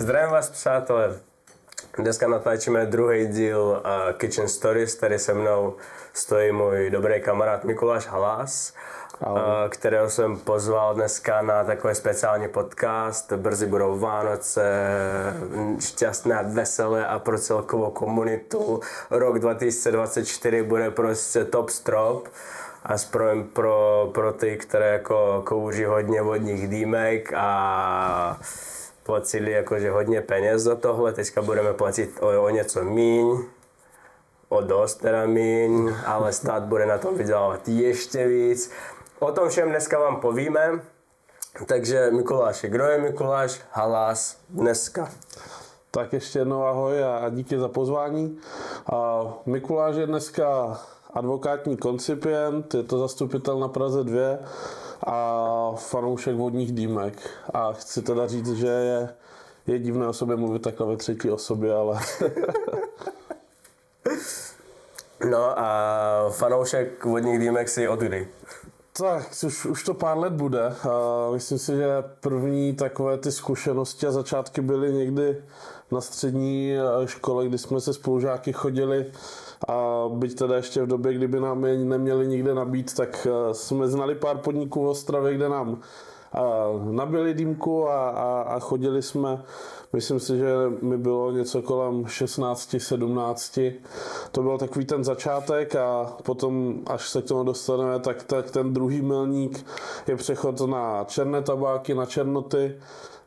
Zdravím vás, přátelé. Dneska natáčíme druhý díl Kitchen Stories. Tady se mnou stojí můj dobrý kamarád Mikuláš Halás, kterého jsem pozval dneska na takový speciální podcast. Brzy budou Vánoce, šťastné, veselé a pro celkovou komunitu. Rok 2024 bude prostě top strop. Aspoň pro ty, které jako kouří hodně vodních dýmek a platili jakože hodně peněz do tohle. Teďka budeme platit o něco míň, o dost teda míň, ale stát bude na tom vydělávat ještě víc. O tom všem dneska vám povíme. Takže Mikuláši, kdo je Mikuláš Halás dneska? Tak ještě jednou ahoj a díky za pozvání. Mikuláš je dneska advokátní koncipient, je to zastupitel na Praze 2 a fanoušek vodních dýmek. A chci teda říct, že je divné o sobě mluvit takhle ve třetí osobě, ale... No a fanoušek vodních dýmek si odkdy? Tak, už to pár let bude. Myslím si, že první takové ty zkušenosti a začátky byly někdy na střední škole, kdy jsme se spolužáky chodili a byť teda ještě v době, kdyby nám je neměli nikde nabít, tak jsme znali pár podniků v Ostravě, kde nám nabili dýmku a chodili jsme. Myslím si, že mi bylo něco kolem 16, 17. To byl takový ten začátek a potom, až se k tomu dostaneme, tak ten druhý milník je přechod na černé tabáky, na černoty.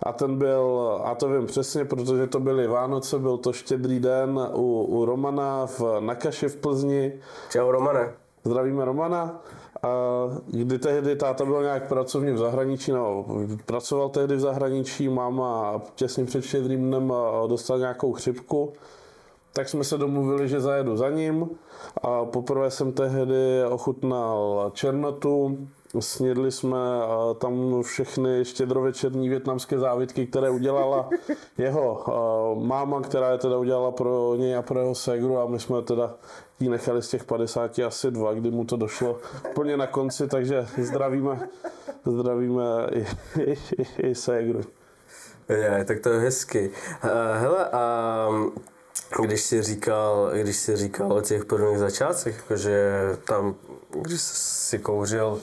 A ten byl, a to vím přesně, protože to byly Vánoce, byl to Štědrý den u Romana na Kaši v Plzni. Čau Romane. Zdravíme Romana. Kdy tehdy táta byl nějak pracovně v zahraničí, no, pracoval tehdy v zahraničí, máma těsně před Štědrým dnem dostala nějakou chřipku, tak jsme se domluvili, že zajedu za ním. A poprvé jsem tehdy ochutnal černotu, snědli jsme tam všechny štědrovečerní vietnamské závitky, které udělala jeho máma, která je teda udělala pro něj a pro jeho ségru a my jsme teda jí nechali z těch 50 asi 2, kdy mu to došlo plně na konci, takže zdravíme i ségru. Tak to je hezky. Hele, a když jsi říkal o těch prvních začátcích, jakože tam, když jsi kouřil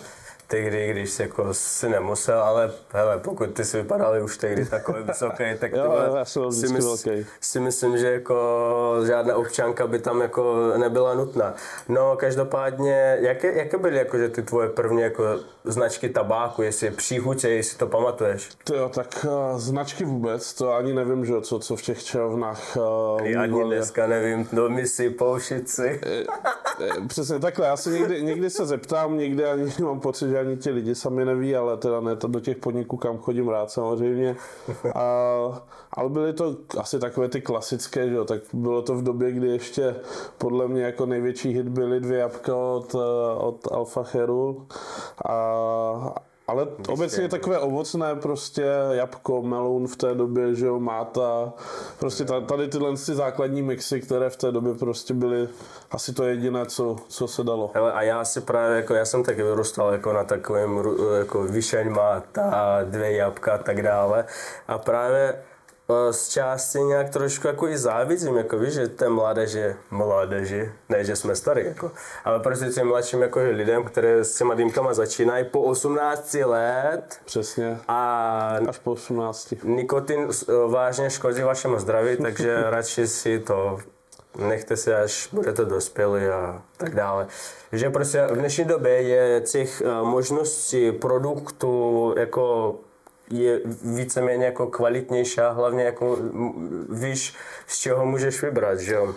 tehdy, když jsi jako si nemusel, ale hele, pokud ty si vypadali už tehdy takový vysoký, tak si myslím, že jako žádná občanka by tam jako nebyla nutná. No každopádně, jaké byly jakože ty tvoje první jako značky tabáku, jestli příchutě, jestli to pamatuješ? Jo, tak značky vůbec, to ani nevím, že co v těch čajovnách ani dneska nevím, no my si poušici. Přesně takhle, já se někdy se zeptám, někdy ani mám pocit, že ani ti lidi sami neví, ale teda ne to do těch podniků, kam chodím rád samozřejmě. Ale byly to asi takové ty klasické, že jo, tak bylo to v době, kdy ještě podle mě jako největší hit byly 2 jabka od Alfa Cheru. Ale obecně takové ovocné, prostě jabko, melon v té době, že jo, máta, prostě tady tyhle základní mixy, které v té době prostě byly asi to jediné, co se dalo. Hele, a já si právě, jako já jsem taky vyrůstal jako na takovém jako vyšeň máta, 2 jabka a tak dále a právě z části nějak trošku jako i závidím, jako víš, že té mládeži, ne, že jsme starý, jako, ale prostě těm mladším jako lidem, které s těma dýmkama začínají po 18 let. Přesně, až po 18. Nikotin vážně škodí vašemu zdraví, takže radši si to nechte si, až budete dospělí a tak dále. Že prostě v dnešní době je těch možností produktů jako je víceméně jako kvalitnější a hlavně jako víš, z čeho můžeš vybrat, že jo?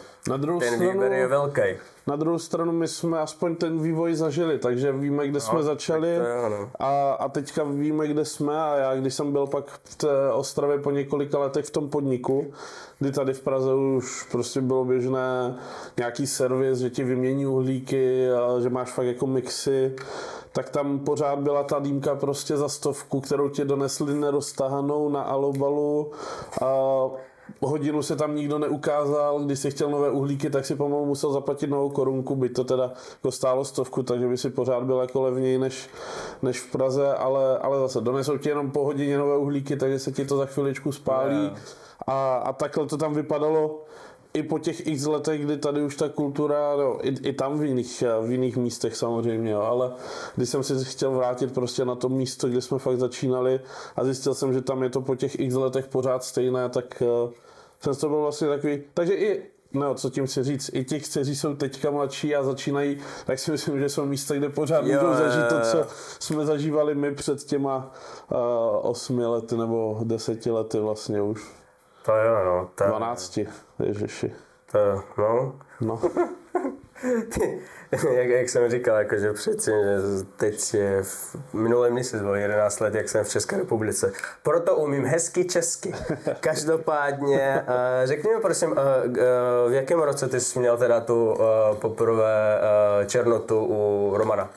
Ten výběr je velký. Na druhou stranu my jsme aspoň ten vývoj zažili, takže víme, kde jsme začali a teďka víme, kde jsme a já, když jsem byl pak v té Ostravě po několika letech v tom podniku, kdy tady v Praze už prostě bylo běžné nějaký servis, že ti vymění uhlíky, a že máš fakt jako mixy, tak tam pořád byla ta dýmka prostě za 100, kterou ti donesli neroztahanou na alobalu a hodinu se tam nikdo neukázal, když si chtěl nové uhlíky, tak si pomalu musel zaplatit novou korunku, byť to teda jako stálo 100, takže by si pořád byl jako levněji než v Praze, ale zase donesou ti jenom po hodině nové uhlíky, takže se ti to za chviličku spálí a takhle to tam vypadalo i po těch x letech, kdy tady už ta kultura, no, i tam v jiných místech samozřejmě, jo, ale když jsem si chtěl vrátit prostě na to místo, kde jsme fakt začínali a zjistil jsem, že tam je to po těch x letech pořád stejné, tak jsem to byl vlastně takový, takže i, no, co tím chci říct, i těch, kteří jsou teďka mladší a začínají, tak si myslím, že jsou místa, kde pořád můžou zažít to, co jsme zažívali my před těma 8 lety nebo 10 lety vlastně už. To jo, no. 12, ježiši. To no. jak jsem říkal, jakože přeci, že teď je v minulém měsíci bylo 11 let, jak jsem v České republice. Proto umím hezky česky. Každopádně, řekni mi prosím, v jakém roce ty jsi měl teda tu poprvé černotu u Romana?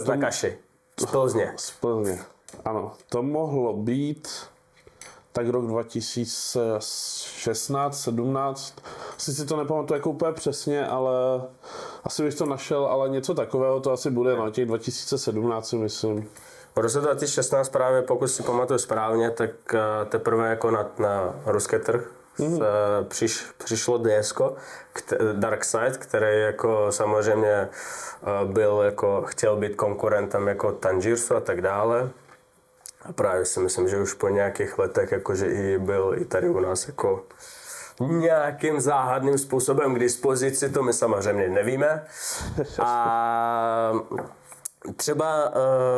Na kaši. Z Plzně. Z Plzně, ano. To mohlo být tak rok 2016, 17. Asi si to nepamatuju jako úplně přesně, ale asi bych to našel, ale něco takového to asi bude, no, těch 2017 myslím. V roce 2016 právě, pokud si pamatuju správně, tak teprve jako na ruský trh přišlo DSko, Darkside, který jako samozřejmě byl jako, chtěl být konkurentem jako Tangersu a tak dále. A právě si myslím, že už po nějakých letech jakože i byl i tady u nás jako nějakým záhadným způsobem k dispozici, to my samozřejmě nevíme. A třeba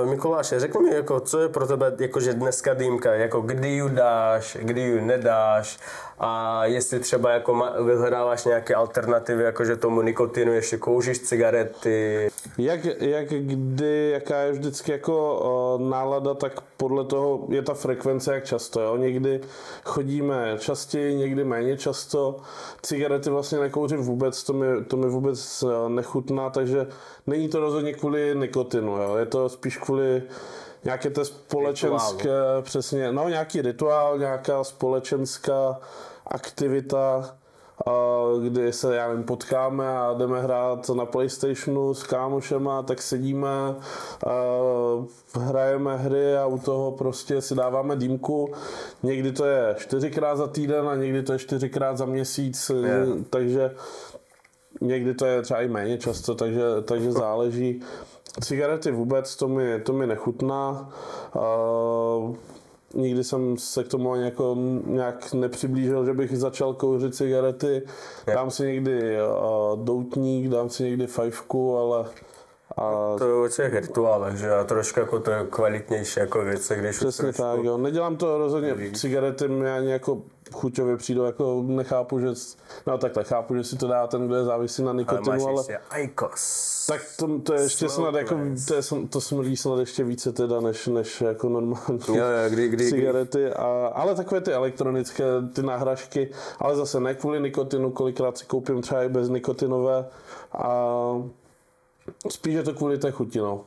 Mikuláše, řekni mi, jako, co je pro tebe jakože dneska dýmka, jako kdy ji dáš, kdy ji nedáš a jestli třeba jako vyhledáváš nějaké alternativy, jakože tomu nikotinu, ještě kouříš cigarety. Kdy, jaká je vždycky jako nálada, tak podle toho je ta frekvence, jak často. Jo? Někdy chodíme častěji, někdy méně často. Cigarety vlastně nekouřím vůbec, to mi vůbec nechutná, takže není to rozhodně kvůli nikotinu. Jo? Je to spíš kvůli nějaké té společenské, přesně, no nějaký rituál, nějaká společenská aktivita, kdy se, já nevím, potkáme a jdeme hrát na PlayStationu s kámošema, tak sedíme, hrajeme hry a u toho prostě si dáváme dýmku. Někdy to je 4x za týden a někdy to je 4x za měsíc, takže někdy to je třeba i méně často, takže záleží. Cigarety vůbec, to mi nechutná. Nikdy jsem se k tomu ani jako nějak nepřiblížil, že bych začal kouřit cigarety. Dám si někdy doutník, dám si někdy fajfku, ale... To je o těch rituálech, že a trošku jako to je kvalitnější jako věc, když přesně tak, jo. Nedělám to rozhodně, cigarety mě ani jako chuťově přijdou, jako nechápu, že... No takhle, chápu, že si to dá ten, kdo je závislý na nikotinu, ale... IQOS. Tak to je ještě snad jako, to smrdí snad ještě více teda, než jako normální cigarety, ale takové ty elektronické, ty náhražky, ale zase ne kvůli nikotinu, kolikrát si koupím třeba i bez nikotinové a spíš je to kvůli té chuti, no.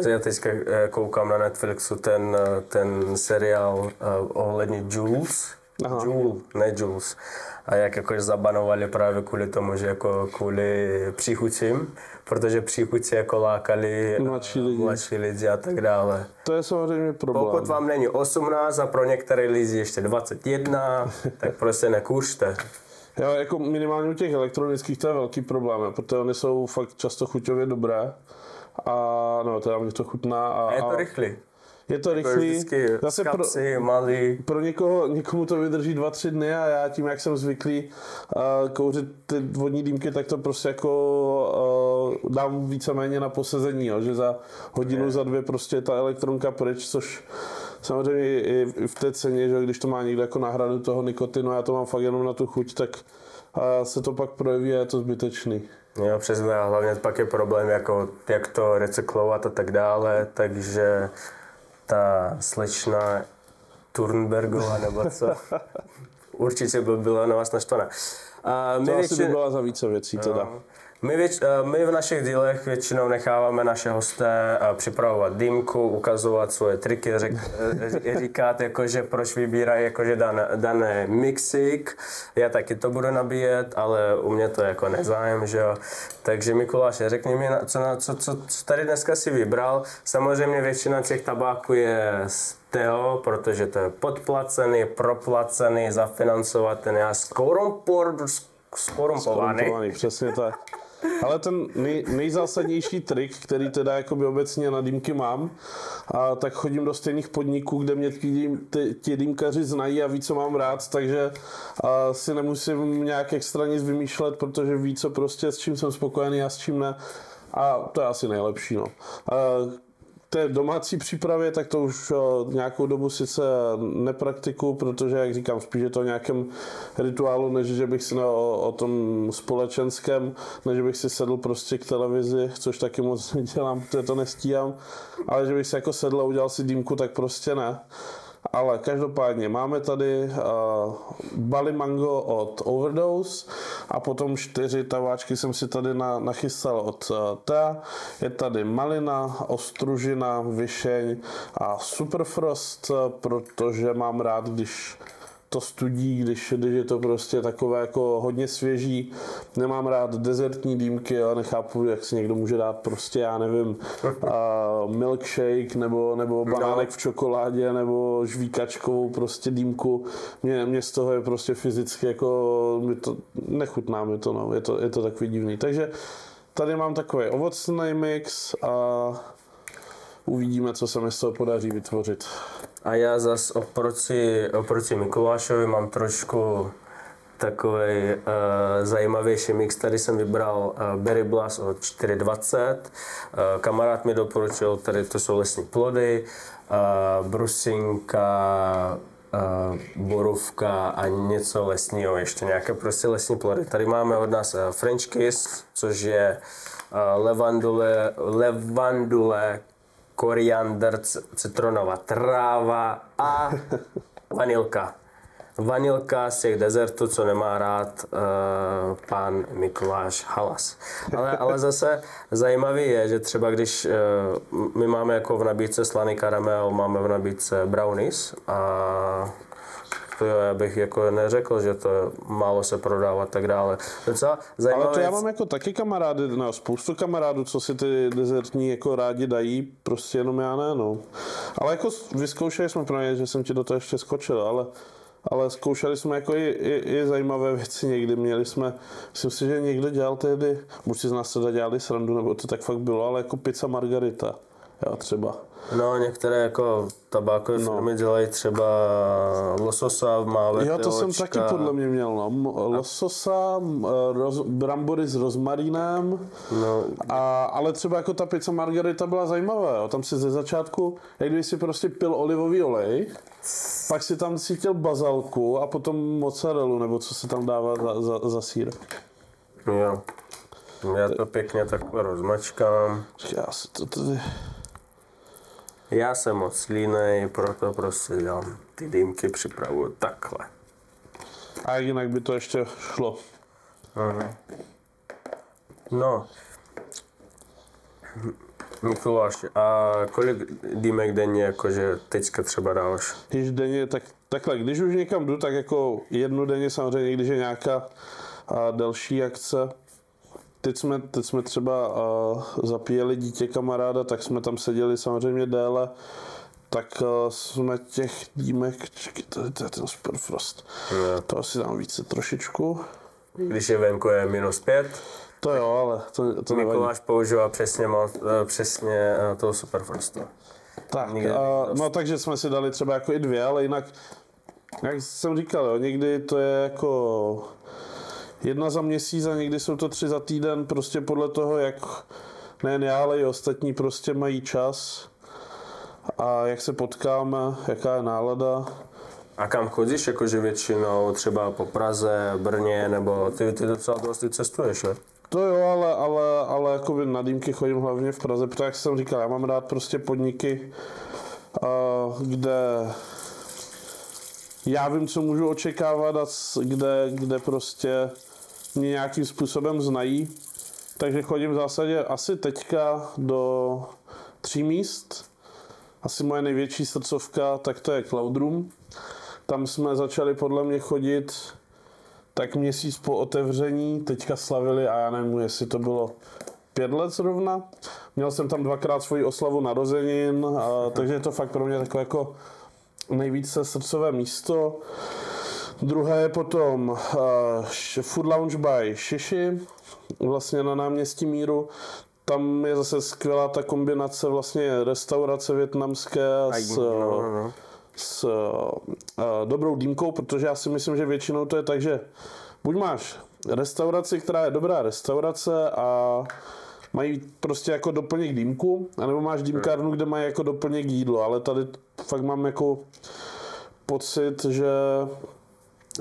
Já teďka koukám na Netflixu ten seriál ohledně Jules. Jules. A jak jakož zabanovali právě kvůli tomu, že jako kvůli příchucím, protože příchuti jako lákali mladší lidi a tak dále. To je samozřejmě problém. Pokud vám není 18 a pro některé lidi ještě 21, tak prostě nekouřte. Jo, jako minimálně u těch elektronických to je velký problém, protože oni jsou fakt často chuťově dobré. A no, teda mě to chutná. A je to rychlý. Je to rychlý. Zase pro někomu to vydrží 2-3 dny a já tím, jak jsem zvyklý kouřit ty vodní dýmky, tak to prostě jako dám víceméně na posezení, jo, že za hodinu, za 2 prostě ta elektronka pryč, což samozřejmě i v té ceně, že když to má někdo jako náhradu toho nikotinu, já to mám fakt jenom na tu chuť, tak se to pak projeví a je to zbytečný. Jo, přesně, a hlavně pak je problém, jako, jak to recyklovat a tak dále, takže ta slečna Turnbergová nebo co, určitě by byla na vás naštvaná. To asi by byla za více věcí teda. My v našich dílech většinou necháváme naše hosté připravovat dýmku, ukazovat svoje triky, říkat, jakože proč vybírají jakože dané mixík. Já taky to budu nabíjet, ale u mě to jako nezájem, že jo. Takže Mikuláši, řekni mi, co tady dneska si vybral. Samozřejmě většina těch tabáků je z Teo, protože to je podplacený, proplacený, zafinancovaný a skorumpovaný. Přesně tak. Ale ten nejzásadnější trik, který teda jakoby obecně na dýmky mám, tak chodím do stejných podniků, kde mě ti dýmkaři znají a ví, co mám rád, takže si nemusím nějak extra nic vymýšlet, protože ví, co prostě, s čím jsem spokojený a s čím ne. A to je asi nejlepší, no. Té domácí přípravě, tak to už nějakou dobu sice nepraktikuju, protože, jak říkám, spíš je to o nějakém rituálu, než že bych si o tom společenském, než bych si sedl prostě k televizi, což taky moc nedělám, protože to nestíhám, ale že bych si jako sedl a udělal si dýmku, tak prostě ne. Ale každopádně máme tady Bali Mango od Overdose a potom 4 taváčky jsem si tady nachystal od Thea. Je tady malina, ostružina, višeň a Superfrost, protože mám rád, když to studí, když je to prostě takové jako hodně svěží. Nemám rád dezertní dýmky, ale nechápu, jak si někdo může dát prostě, já nevím, milkshake nebo banánek v čokoládě nebo žvíkačkovou prostě dýmku. Mě z toho je prostě fyzicky jako, nechutná mi to, no. Je to takový divný. Takže tady mám takový ovocný mix a uvidíme, co se mi z toho podaří vytvořit. A já zas oproti Mikulášovi mám trošku takový zajímavější mix. Tady jsem vybral Berry Blast od 420. Kamarád mi doporučil, tady to jsou lesní plody, brusinka, borůvka a něco lesního, ještě nějaké prostě lesní plody. Tady máme od nás French Kiss, což je levandule, koriander, citronová tráva a vanilka. Vanilka z těch dezertů, co nemá rád pan Mikuláš Halas. Ale zase zajímavý je, že třeba když my máme jako v nabídce slaný karamel, máme v nabídce brownies a to já bych jako neřekl, že to málo se prodává a tak dále. Docela zajímavé. Ale to já mám jako taky kamarády, spoustu kamarádů, co si ty dezertní jako rádi dají, prostě jenom já ne, no. Ale jako vyzkoušeli jsme pro ně, že jsem ti do toho ještě skočil, ale zkoušeli jsme jako i zajímavé věci někdy. Měli jsme, myslím si, že někdo dělal tehdy, buď si z nás teda dělali srandu, nebo to tak fakt bylo, ale jako pizza margarita, jo, třeba. No, některé jako tabákové firmy dělají třeba lososa, máme jo, to jsem taky podle mě měl, no. Lososa, brambory s rozmarínem, no. Ale třeba jako ta pizza margarita byla zajímavá, jo. Tam si ze začátku, jak když si prostě pil olivový olej, pak si tam cítil bazalku a potom mozzarellu, nebo co se tam dává za sýr. Jo, já to pěkně takhle rozmačkám. Já si to tady... Já jsem moc línej, proto prostě dělám ty dýmky, připravuju takhle. A jak jinak by to ještě šlo? Aha. No. Mikuláš, a kolik dýmek denně jakože teďka třeba dáváš? Když denně, takhle, když už někam jdu, tak jako jednu denně samozřejmě, když je nějaká delší akce. Teď jsme třeba zapíjeli dítě kamaráda, tak jsme tam seděli samozřejmě déle, tak jsme těch dýmek, to je ten Superfrost, to asi dám více trošičku. Když je venku je -5? To jo, ale to nevadí. Mikuláš používá přesně toho Superfrostu. Tak, no takže jsme si dali třeba jako i 2, ale jinak, jak jsem říkal, jo, někdy to je jako 1 za měsíc a někdy jsou to 3 za týden, prostě podle toho, jak nejen já, ale i ostatní prostě mají čas a jak se potkáme, jaká je nálada. A kam chodíš, jakože většinou třeba po Praze, Brně, nebo ty docela dost cestuješ, ne? To jo, ale jako na dýmky chodím hlavně v Praze, protože jak jsem říkal, já mám rád prostě podniky, kde já vím, co můžu očekávat a kde prostě mě nějakým způsobem znají. Takže chodím v zásadě asi teďka do 3 míst. Asi moje největší srdcovka, tak to je Cloudroom. Tam jsme začali podle mě chodit tak měsíc po otevření. Teďka slavili a já nevím, jestli to bylo 5 let zrovna. Měl jsem tam 2krát svoji oslavu narozenin, takže je to fakt pro mě takové jako nejvíce srdcové místo. Druhé je potom Food Lounge by Shishi, vlastně na náměstí Míru. Tam je zase skvělá ta kombinace vlastně restaurace vietnamské s dobrou dýmkou, protože já si myslím, že většinou to je tak, že buď máš restauraci, která je dobrá restaurace a mají prostě jako doplněk dýmku, anebo máš dýmkárnu, kde mají jako doplněk jídlo, ale tady fakt mám jako pocit, že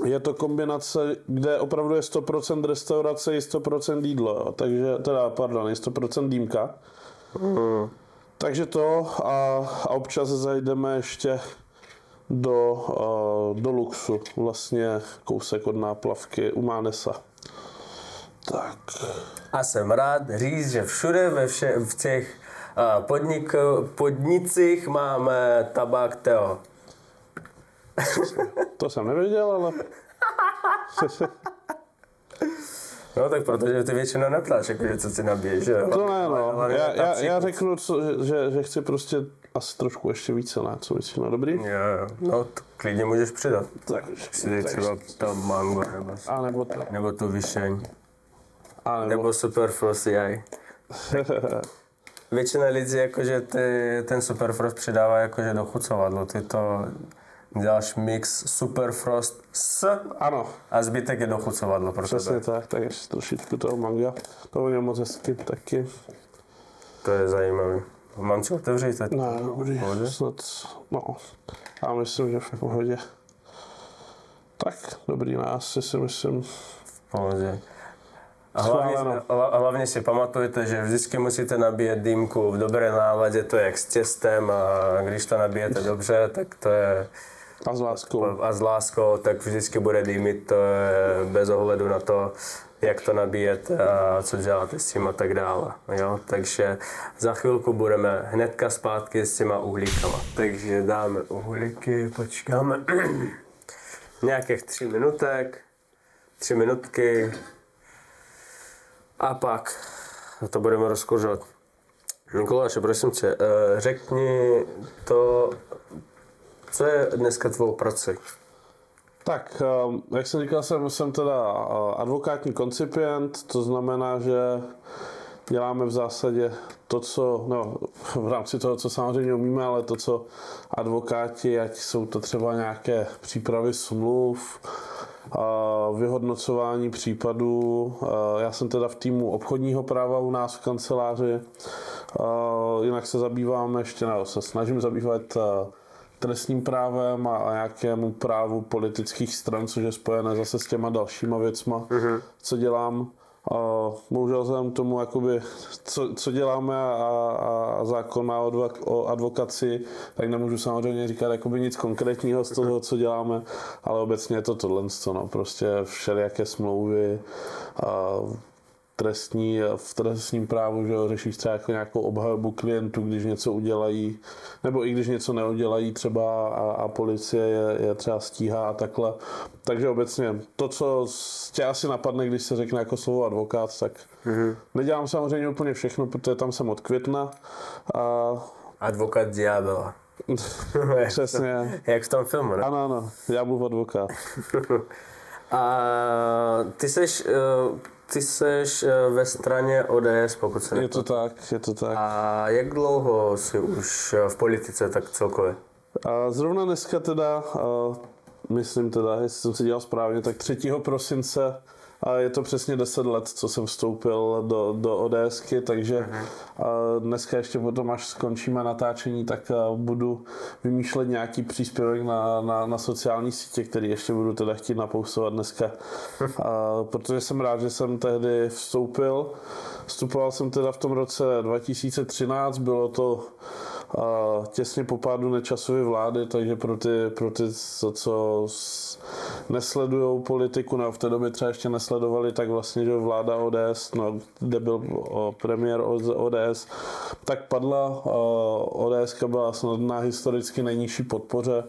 je to kombinace, kde opravdu je 100% restaurace i 100% jídlo, jo. Takže, je 100% dýmka. Takže to a občas zajdeme ještě do Luxu, vlastně kousek od náplavky u Mánesa. Tak. A jsem rád říct, že všude v těch podnicích máme tabák Teo. To jsem nevěděl, ale... No tak protože ty většinou neptáš, jakože co si nabiješ, že? To ne, no. Já řeknu, že chci prostě asi trošku ještě více, ne? Co myslíš, no dobrý? Jo. No, klidně můžeš přidat. Tak si dej třeba tam mango, nebo tu višeň. Nebo Superfrost jaj. Většina lidí jakože ten Superfrost přidává jakože do chucovadlo. Ty to děláš mix Superfrost a zbytek je do chucovadlo. Přesně tak ještě trošičku toho manga. To bylo moc hezky taky. To je zajímavý. Mám si otevřít teď? Ne, dobrý. Snad, no. Já myslím, že v pohodě. Tak, dobrý nás, si myslím. V pohodě. A hlavně si pamatujte, že vždycky musíte nabíjet dýmku v dobré náladě, to je jak s těstem a když to nabijete dobře, tak to je... A s láskou, tak vždycky bude dýmit, to je bez ohledu na to, jak to nabíjete a co děláte s tím a tak dále. Jo? Takže za chvilku budeme hnedka zpátky s těma uhlíkama. Takže dáme uhlíky, počkáme nějakých 3 minutky a pak to budeme rozkuřovat. Mikuláši, prosím tě, řekni to, co je dneska tvou prací? Tak, jak jsem říkal, jsem teda advokátní koncipient, to znamená, že děláme v zásadě to, co, v rámci toho, co samozřejmě umíme, ale to, co advokáti, ať jsou to třeba nějaké přípravy smluv, vyhodnocování případů. Já jsem teda v týmu obchodního práva u nás v kanceláři. Jinak se zabýváme se snažím zabývat trestním právem a nějakému právu politických stran, což je spojené zase s těma dalšíma věcma, co dělám. Bohužel vzhledem tomu, jakoby, co děláme a zákon o advokaci, tak nemůžu samozřejmě říkat jakoby nic konkrétního z toho, co děláme, ale obecně je to tohle, prostě všelijaké smlouvy, v trestním právu, že řešíš třeba jako nějakou obhajobu klientů, když něco udělají, nebo i když něco neudělají třeba a policie je třeba stíhá a takhle. Takže obecně to, co tě asi napadne, když se řekne jako slovo advokát, tak nedělám samozřejmě úplně všechno, protože tam jsem od května. Advokát ďábela. Přesně. Jak v tom filmu, ne? Ano, ďáblův advokát. A ty seš ve straně ODS, pokud se Je to tak. A jak dlouho jsi už v politice, tak celkově? Zrovna dneska teda, myslím teda, jestli jsem si dělal správně, tak 3. prosince a je to přesně 10 let, co jsem vstoupil do ODSky, takže dneska ještě potom, až skončíme natáčení, tak budu vymýšlet nějaký příspěvek na sociální sítě, který ještě budu teda chtít napoustovat dneska, protože jsem rád, že jsem tehdy vstoupil. Vstupoval jsem teda v tom roce 2013, bylo to těsně po pádu Nečasovy vlády, takže pro ty co nesledujou politiku, nebo v té době třeba ještě nesledovali, tak vlastně, že vláda ODS, no, kde byl premiér ODS, tak padla. ODS byla snad na historicky nejnižší podpoře.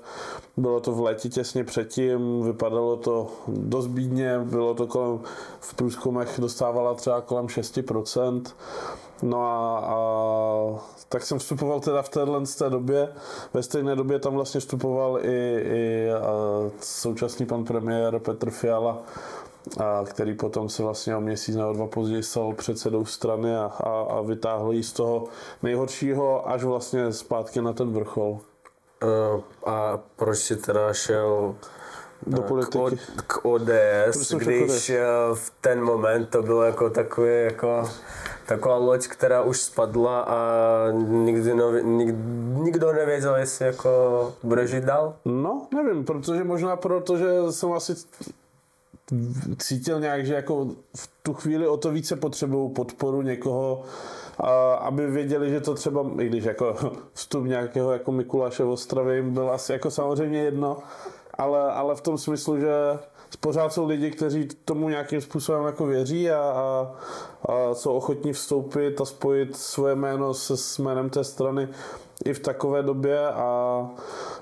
Bylo to v létě těsně předtím, vypadalo to dost bídně, bylo to v průzkumech dostávala třeba kolem 6%. No a tak jsem vstupoval teda v té době. Ve stejné době tam vlastně vstupoval i současný pan premiér Petr Fiala, který potom se vlastně o měsíc nebo 2 později stal předsedou strany a vytáhl ji z toho nejhoršího až vlastně zpátky na ten vrchol. A proč si teda šel do politiky? K ODS, když v ten moment to bylo jako taková loď, která už spadla a nikdo nevěděl, jestli jako bude žít dál? No, nevím, protože jsem asi cítil nějak, že jako v tu chvíli o to více potřebuju podporu někoho, aby věděli, že to třeba, i když jako vstup nějakého jako Mikuláše v Ostravě jim byl asi jako samozřejmě jedno, ale v tom smyslu, že pořád jsou lidi, kteří tomu nějakým způsobem jako věří a jsou ochotní vstoupit a spojit svoje jméno s jménem té strany i v takové době a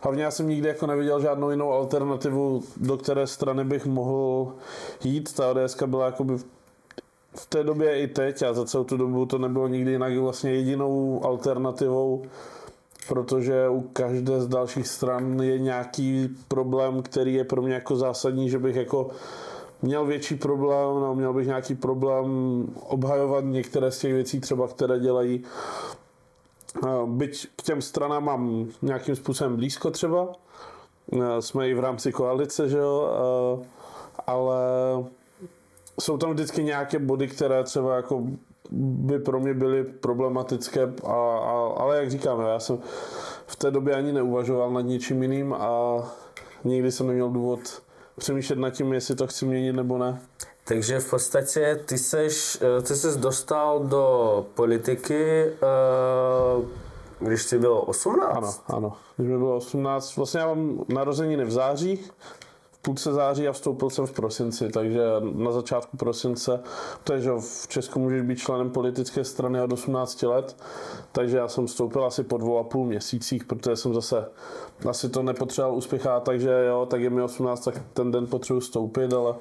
hlavně já jsem nikdy jako neviděl žádnou jinou alternativu, do které strany bych mohl jít. Ta ODS byla jakoby v té době i teď a za celou tu dobu to nebylo nikdy jinak vlastně jedinou alternativou, protože u každé z dalších stran je nějaký problém, který je pro mě jako zásadní, že bych jako měl větší problém, no, měl bych nějaký problém obhajovat některé z těch věcí třeba, které dělají. Byť k těm stranám mám nějakým způsobem blízko třeba, jsme i v rámci koalice, že jo, ale jsou tam vždycky nějaké body, které třeba jako by pro mě byly problematické, ale jak říkám, já jsem v té době ani neuvažoval nad ničím jiným a nikdy jsem neměl důvod přemýšlet nad tím, jestli to chci měnit nebo ne. Takže v podstatě ty ses dostal do politiky, když jsi bylo 18? Ano. Když mi bylo 18, vlastně já mám narozeniny v září, v půlce září a vstoupil jsem v prosinci, takže na začátku prosince, takže v Česku můžeš být členem politické strany od 18 let, takže já jsem vstoupil asi po 2,5 měsících, protože jsem zase asi to nepotřeboval uspěchat, takže jo, tak je mi 18, tak ten den potřebuji vstoupit, ale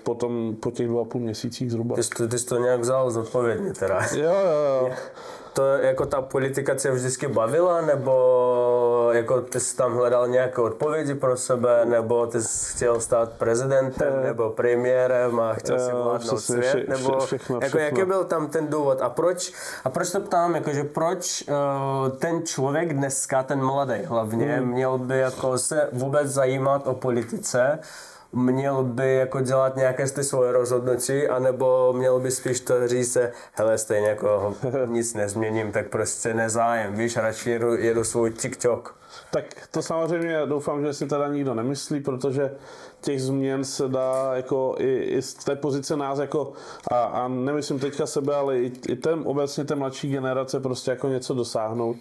potom po těch 2,5 měsících zhruba. Ty jsi to nějak vzal zodpovědně teda. Jo. To jako ta politika tě vždycky bavila, nebo jako ty jsi tam hledal nějaké odpovědi pro sebe, nebo ty jsi chtěl stát prezidentem, nebo premiérem a chtěl si vládnout svět, nebo všechno. Jaký byl tam ten důvod a proč to ptám, jakože proč ten člověk dneska, ten mladý hlavně, měl by jako se vůbec zajímat o politice, měl by jako dělat nějaké ty svoje rozhodnutí, anebo měl by spíš to říct se, hele, stejně jako nic nezměním, tak prostě nezájem, víš, radši jedu svůj TikTok. Tak to samozřejmě doufám, že si teda nikdo nemyslí, protože těch změn se dá jako i z té pozice nás jako, a nemyslím teďka sebe, ale i obecně té mladší generace prostě jako něco dosáhnout.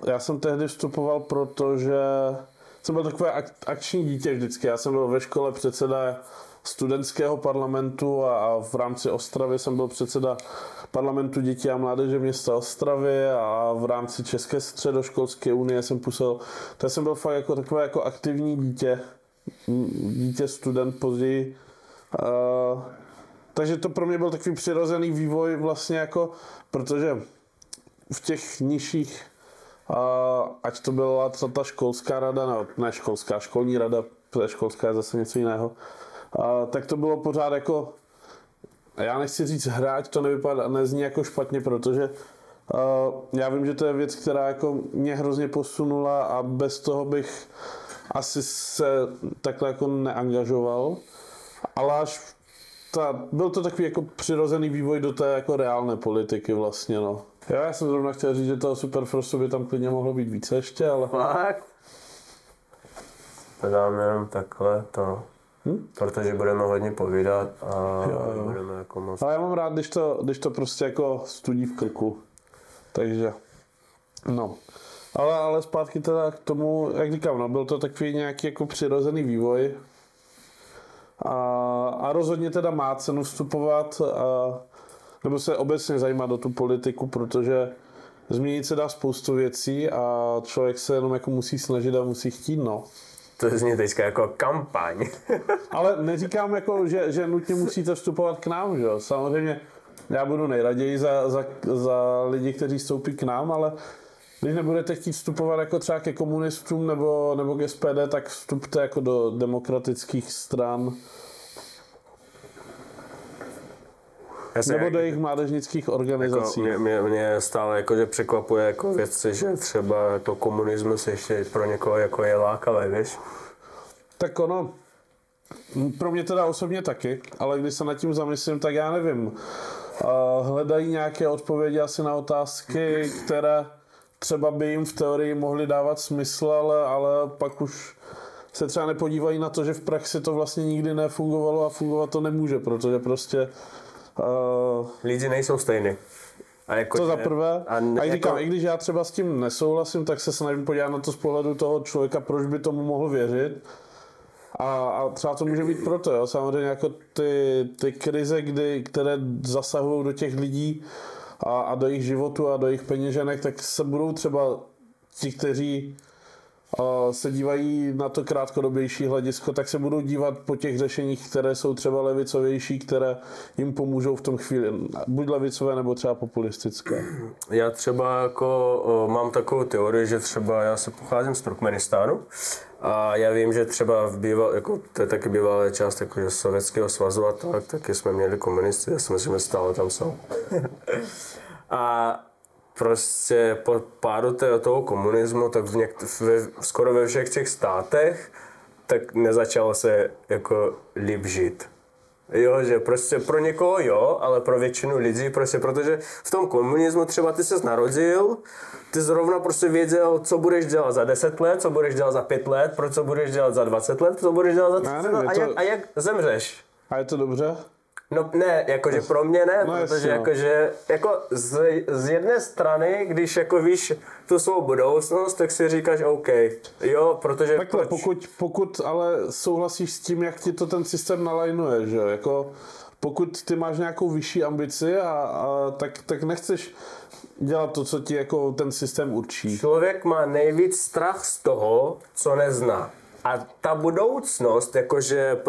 Já jsem tehdy vstupoval, protože jsem byl takové akční dítě vždycky. Já jsem byl ve škole předseda studentského parlamentu a v rámci Ostravy jsem byl předseda parlamentu dětí a mládeže města Ostravy a v rámci České středoškolské unie jsem působil. Tak jsem byl fakt jako takové jako aktivní dítě student později. Takže to pro mě byl takový přirozený vývoj vlastně jako, protože v těch nižších ať to byla ta školská rada, ne školská, školní rada, protože školská je zase něco jiného, tak to bylo pořád jako, já nechci říct hrát, to nezní jako špatně, protože já vím, že to je věc, která jako mě hrozně posunula a bez toho bych asi se takhle jako neangažoval, ale až byl to takový jako přirozený vývoj do té jako reálné politiky vlastně, no. Já jsem zrovna chtěl říct, že toho Superfrostu by tam klidně mohlo být více ještě, ale... Fakt? To dáme jenom takhle to, protože budeme hodně povídat a budeme jako moc... Ale já mám rád, když to prostě jako studí v krku, takže no. Ale zpátky teda k tomu, jak říkám, no, byl to takový nějaký jako přirozený vývoj. A rozhodně teda má cenu vstupovat nebo se obecně zajímat o tu politiku, protože změnit se dá spoustu věcí a člověk se jenom jako musí snažit a musí chtít, no. To zní teďka jako kampaň. Ale neříkám jako, že nutně musíte vstupovat k nám, že jo. Samozřejmě já budu nejraději za lidi, kteří vstoupí k nám, ale když nebudete chtít vstupovat jako třeba ke komunistům nebo k SPD, tak vstupte jako do demokratických stran. Nebo do jejich mládežnických organizací. Jako mě stále jakože překvapuje jako věci, že třeba jako komunismus ještě pro někoho jako je lákavé, víš? Tak ono, pro mě teda osobně taky, ale když se nad tím zamyslím, tak já nevím. Hledají nějaké odpovědi asi na otázky, které třeba by jim v teorii mohly dávat smysl, ale pak už se třeba nepodívají na to, že v praxi to vlastně nikdy nefungovalo a fungovat to nemůže, protože prostě lidi nejsou stejný. A jako to za prvé. A říkám, jako... i když já třeba s tím nesouhlasím, tak se snažím podívat na to z pohledu toho člověka, proč by tomu mohl věřit. A třeba to může být proto, jo. Samozřejmě jako ty krize, které zasahují do těch lidí a do jejich životu a do jejich peněženek, tak se budou třeba ti, kteří se dívají na to krátkodobější hledisko, tak se budou dívat po těch řešeních, které jsou třeba levicovější, které jim pomůžou v tom chvíli, buď levicové, nebo třeba populistické. Já třeba jako mám takovou teorii, že třeba já se pocházím z Turkmenistánu a já vím, že třeba jako, to je taky bývalá část jako, Sovětského svazu a tak, taky jsme měli komunisty, já si myslím, že stále tam jsou. A prostě po pádu toho komunismu, tak skoro ve všech těch státech, tak nezačalo se jako líp žít. Jo, že prostě pro někoho jo, ale pro většinu lidí prostě, protože v tom komunismu třeba ty ses narodil, ty zrovna prostě věděl, co budeš dělat za 10 let, co budeš dělat za 5 let, co budeš dělat za 20 let, co budeš dělat za 30 let a jak zemřeš. A je to dobře? No ne, jakože pro mě ne, no, protože jasně, jakože jako z jedné strany, když jako víš tu svou budoucnost, tak si říkáš OK, jo, protože takhle, pokud ale souhlasíš s tím, jak ti to ten systém nalajnuje, že jako pokud ty máš nějakou vyšší ambici tak nechceš dělat to, co ti jako ten systém určí. Člověk má nejvíc strach z toho, co nezná. A ta budoucnost, jakože,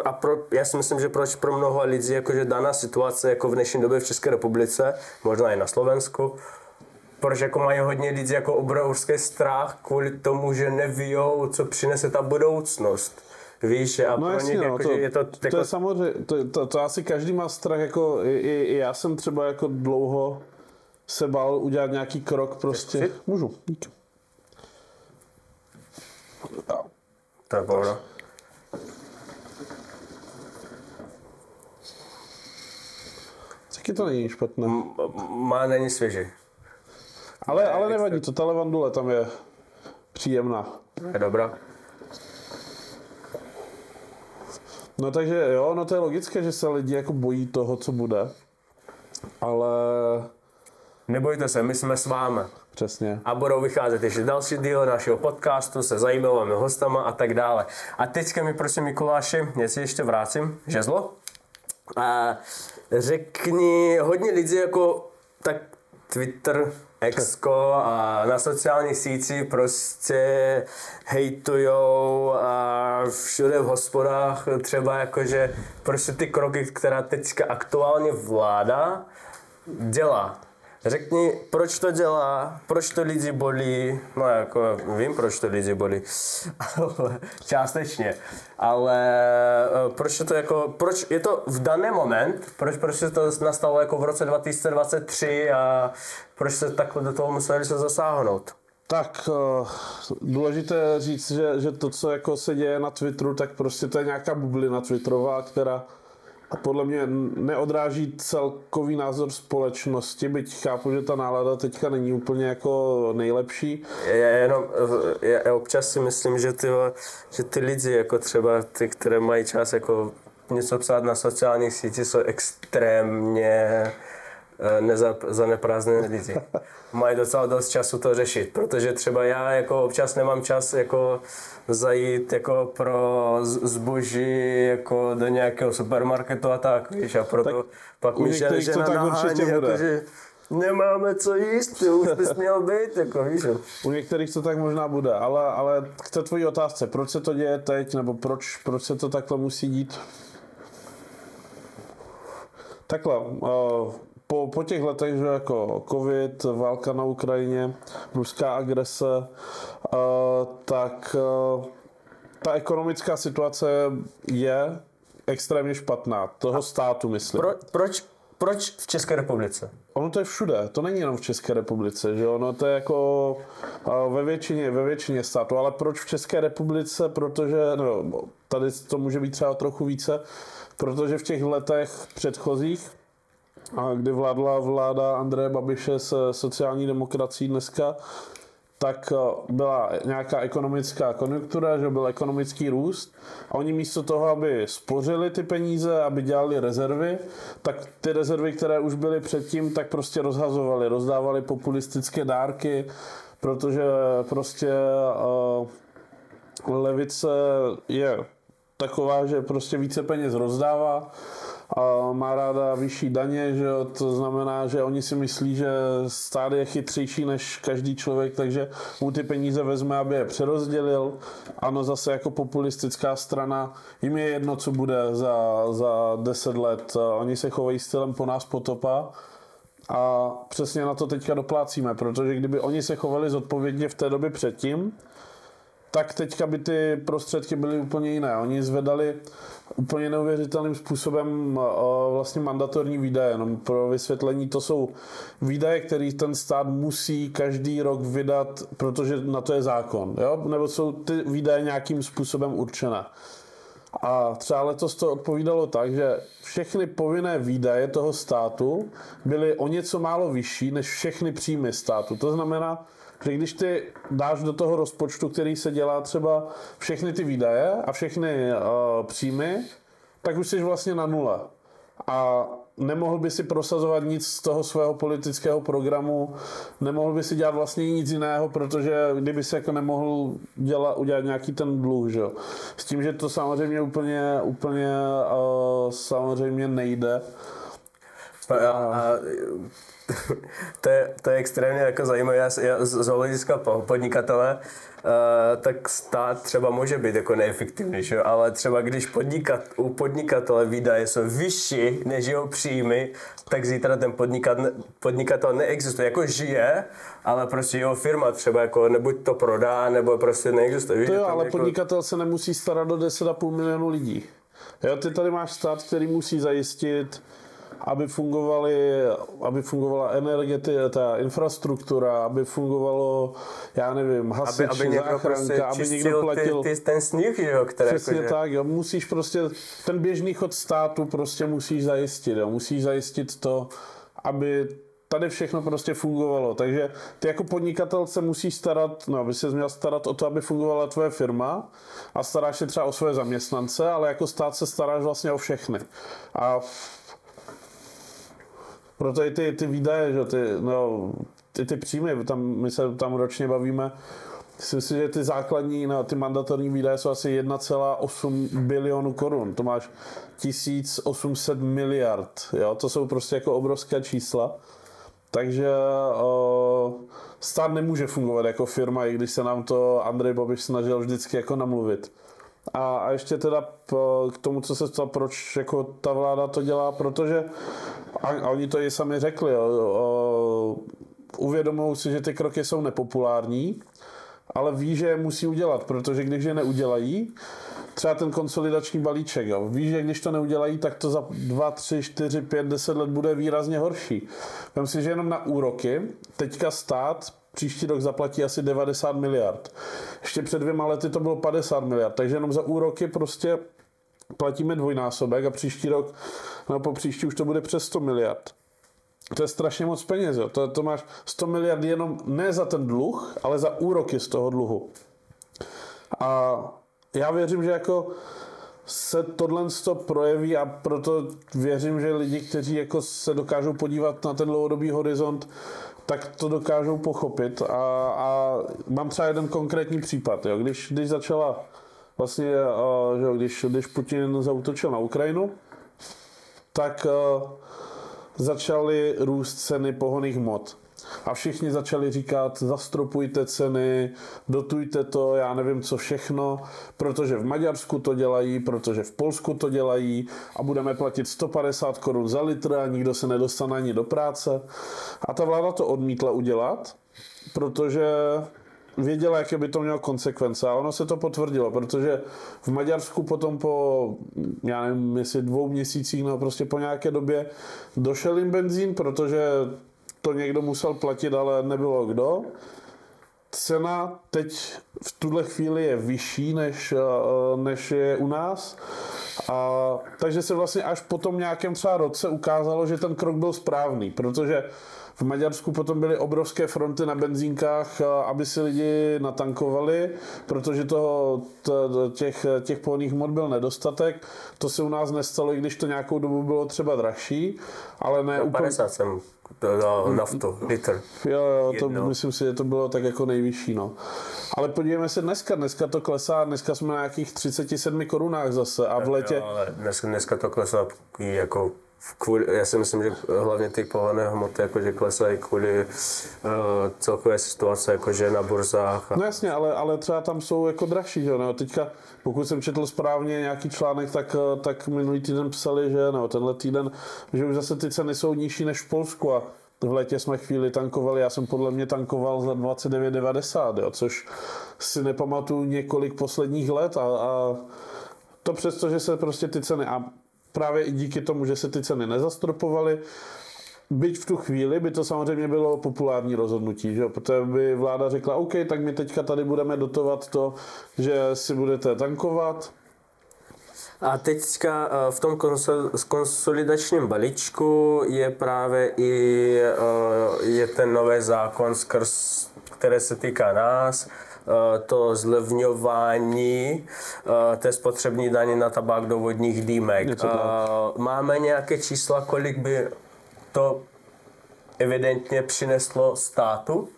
já si myslím, že proč pro mnoho lidí jakože daná situace jako v dnešní době v České republice, možná i na Slovensku, proč jako mají hodně lidí jako obrovský strach kvůli tomu, že nevíjou, co přinese ta budoucnost. Víš, a no pro jasně, ně, no, je to to je samozřejmě, to asi každý má strach, jako i já jsem třeba jako dlouho se bál udělat nějaký krok prostě. Můžu, díky. To je pohoda. Taky to není špatné. Není svěží. Ale nevadí to, ta levandule tam je příjemná. Je dobrá. No takže jo, no to je logické, že se lidi jako bojí toho, co bude. Ale... Nebojte se, my jsme s vámi. Přesně. A budou vycházet ještě další díly našeho podcastu se zajímavými hostama a tak dále. A teďka mi prosím, Mikuláši, já si ještě vrátím žezlo. A řekni, hodně lidí jako tak Twitter, Exko a na sociálních sítích prostě hejtujou a všude v hospodách třeba jakože prostě ty kroky, která teďka aktuálně vláda dělá. Řekni, proč to dělá, proč to lidi bolí, no jako vím, proč to lidi bolí, ale částečně, ale proč je to jako, proč je to v daný moment, proč to nastalo jako v roce 2023 a proč se takhle do toho museli se zasáhnout? Tak důležité říct, že to, co jako se děje na Twitteru, tak prostě to je nějaká bublina twitterová, která podle mě neodráží celkový názor společnosti, byť chápu, že ta nálada teďka není úplně jako nejlepší. Já občas si myslím, že ty lidi, jako třeba ty, které mají čas jako něco psát na sociálních sítích, jsou extrémně zaneprázdněné lidi. Mají docela dost času to řešit, protože třeba já jako občas nemám čas jako zajít jako pro zboží jako do nějakého supermarketu a tak, víš, a proto tak pak mi žena nahání, jakože nemáme co jíst, ty už bys měl být, jako víš. U některých to tak možná bude, ale k té tvojí otázce, proč se to děje teď, nebo proč se to takhle musí dít? Takhle, po těch letech, že jako covid, válka na Ukrajině, ruská agrese, tak ta ekonomická situace je extrémně špatná, toho státu myslím. Proč v České republice? Ono to je všude, to není jenom v České republice, že ono to je jako ve většině států, ale proč v České republice, protože, no, tady to může být třeba trochu více, protože v těch letech předchozích, kdy vládla vláda Andreje Babiše se sociální demokracií dneska, tak byla nějaká ekonomická konjunktura, že byl ekonomický růst a oni místo toho, aby spořili ty peníze, aby dělali rezervy, tak ty rezervy, které už byly předtím, tak prostě rozhazovali, rozdávali populistické dárky, protože prostě levice je taková, že prostě více peněz rozdává a má ráda vyšší daně, že jo? To znamená, že oni si myslí, že stát je chytřejší než každý člověk, takže mu ty peníze vezme, aby je přerozdělil. Ano, zase jako populistická strana, jim je jedno, co bude za 10 let. Oni se chovají stylem po nás potopa a přesně na to teďka doplácíme, protože kdyby oni se chovali zodpovědně v té době předtím, tak teďka by ty prostředky byly úplně jiné. Oni zvedali úplně neuvěřitelným způsobem vlastně mandatorní výdaje. Jenom pro vysvětlení, to jsou výdaje, které ten stát musí každý rok vydat, protože na to je zákon. Jo? Nebo jsou ty výdaje nějakým způsobem určené. A třeba letos to odpovídalo tak, že všechny povinné výdaje toho státu byly o něco málo vyšší než všechny příjmy státu. To znamená, že když ty dáš do toho rozpočtu, který se dělá třeba všechny ty výdaje a všechny příjmy, tak už jsi vlastně na nule. A nemohl by si prosazovat nic z toho svého politického programu, nemohl by si dělat vlastně nic jiného, protože kdyby si jako nemohl udělat nějaký ten dluh, že? S tím, že to samozřejmě úplně samozřejmě nejde. To je extrémně jako zajímavé. Já z hlediska podnikatele, tak stát třeba může být jako neefektivní, že? Ale třeba když u podnikatele výdaje jsou vyšší než jeho příjmy, tak zítra ten podnikatel neexistuje. Jako žije, ale prostě jeho firma třeba jako nebuď to prodá, nebo prostě neexistuje. Víš, to jo, ale jako... podnikatel se nemusí starat o 10,5 milionu lidí. Jo, ty tady máš stát, který musí zajistit, aby fungovala energetika, ta infrastruktura, aby fungovalo, já nevím, hasiči, záchranka, aby někdo platil ten sníh, jo, které přesně jako, tak, jo, musíš prostě, ten běžný chod státu prostě musíš zajistit, jo, musíš zajistit to, aby tady všechno prostě fungovalo, takže ty jako podnikatel se musíš starat, no, aby se měl starat o to, aby fungovala tvoje firma a staráš se třeba o své zaměstnance, ale jako stát se staráš vlastně o všechny. A proto i ty výdaje, že, ty příjmy, my se tam ročně bavíme, myslím si, že ty základní, ty mandatorní výdaje jsou asi 1,8 bilionu korun. To máš 1800 miliard. Jo? To jsou prostě jako obrovské čísla. Takže stát nemůže fungovat jako firma, i když se nám to Andrej Babiš snažil vždycky jako namluvit. A ještě teda k tomu, co se stalo, proč jako ta vláda to dělá, protože a oni to i sami řekli, uvědomují si, že ty kroky jsou nepopulární, ale ví, že je musí udělat, protože když je neudělají, třeba ten konsolidační balíček, jo, ví, že když to neudělají, tak to za 2, 3, 4, 5, 10 let bude výrazně horší. Vem si, že jenom na úroky teďka stát příští rok zaplatí asi 90 miliard. Ještě před 2 lety to bylo 50 miliard, takže jenom za úroky prostě platíme dvojnásobek a příští rok, no po příští už to bude přes 100 miliard. To je strašně moc peněz, jo. To máš 100 miliard jenom ne za ten dluh, ale za úroky z toho dluhu. A já věřím, že jako se tohle projeví a proto věřím, že lidi, kteří jako se dokážou podívat na ten dlouhodobý horizont, tak to dokážou pochopit a mám třeba jeden konkrétní případ. Jo. Když začala vlastně, že když Putin zaútočil na Ukrajinu, tak začaly růst ceny pohonných hmot. A všichni začali říkat, zastropujte ceny, dotujte to, já nevím co všechno, protože v Maďarsku to dělají, protože v Polsku to dělají a budeme platit 150 korun za litr a nikdo se nedostane ani do práce. A ta vláda to odmítla udělat, protože věděla, jaké by to mělo konsekvence. A ono se to potvrdilo, protože v Maďarsku potom po, já nevím, jestli 2 měsících, no prostě po nějaké době došel jim benzín, protože to někdo musel platit, ale nebylo kdo. Cena teď v tuhle chvíli je vyšší, než je u nás. Takže se vlastně až po tom nějakém třeba roce ukázalo, že ten krok byl správný, protože v Maďarsku potom byly obrovské fronty na benzínkách, aby si lidi natankovali, protože těch pohonných hmot byl nedostatek. To se u nás nestalo, i když to nějakou dobu bylo třeba drahší, ale ne úplně... 50 jsem dal naftu, litr. Jo, to myslím si, že to bylo tak jako nejvyšší, no. Ale podívejme se dneska to klesá, dneska jsme na nějakých 37 korunách zase a v létě... Jo, ale dneska to klesá jako já si myslím, že hlavně ty pohonné hmoty jakože klesají kvůli celkové situace jakože na burzách. No jasně, ale třeba tam jsou jako dražší, že no, teďka, pokud jsem četl správně nějaký článek, tak minulý týden psali, že no, tenhle týden, že už zase ty ceny jsou nižší než v Polsku a v létě jsme chvíli tankovali, já jsem podle mě tankoval za 29,90, jo, což si nepamatuju několik posledních let a to přesto, že se prostě ty ceny a právě i díky tomu, že se ty ceny nezastropovaly, byť v tu chvíli by to samozřejmě bylo populární rozhodnutí, že? Protože by vláda řekla, OK, tak my teďka tady budeme dotovat to, že si budete tankovat. A teďka v tom konsolidačním balíčku je právě i je ten nový zákon, který se týká nás, to zlevňování té spotřební daně na tabák do vodních dýmek. Máme nějaké čísla, kolik by to evidentně přineslo státu?